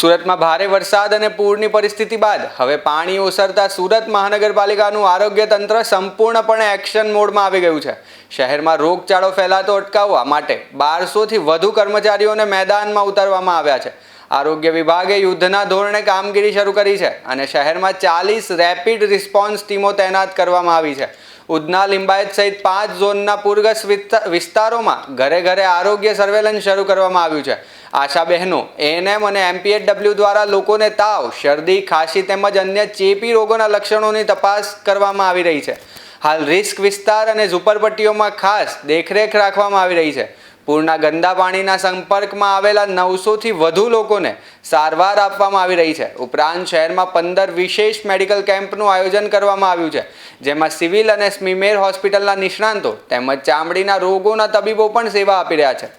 સુરતમાં ભારે વરસાદ અને પૂરની પરિસ્થિતિ બાદ હવે પાણી ઓસરતા સુરત મહાનગરપાલિકાનું આરોગ્ય તંત્ર સંપૂર્ણપણે એક્શન મોડમાં આવી ગયું છે। શહેરમાં રોગચાળો ફેલાતો અટકાવવા માટે 1200થી વધુ કર્મચારીઓને મેદાનમાં ઉતારવામાં આવ્યા છે। આરોગ્ય વિભાગે યુદ્ધના ધોરણે કામગીરી શરૂ કરી છે અને શહેરમાં 40 રેપિડ રિસ્પોન્સ ટીમો તૈનાત કરવામાં આવી છે। ઉધના, લિંબાયત સહિત 5 ઝોનના પૂરગ્રસ્ત વિસ્તારોમાં ઘરે ઘરે આરોગ્ય સર્વેલન્સ શરૂ કરવામાં આવ્યું છે। આશા બહેનો, એએનએમ અને એમપીએચડબલ્યુ દ્વારા લોકોને તાવ, શરદી, ખાંસી તેમજ અન્ય ચેપી રોગોના લક્ષણોની તપાસ કરવામાં આવી રહી છે। હાલ રિસ્ક વિસ્તાર અને ઝૂંપડપટ્ટીઓમાં ખાસ દેખરેખ રાખવામાં આવી રહી છે। પૂરના ગંદા પાણીના સંપર્કમાં આવેલા 900થી વધુ લોકોને સારવાર આપવામાં આવી રહી છે। ઉપરાંત શહેરમાં 15 વિશેષ મેડિકલ કેમ્પનું આયોજન કરવામાં આવ્યું છે, જેમાં સિવિલ અને સ્મીમેર હોસ્પિટલના નિષ્ણાંતો તેમજ ચામડીના રોગોના તબીબો પણ સેવા આપી રહ્યા છે।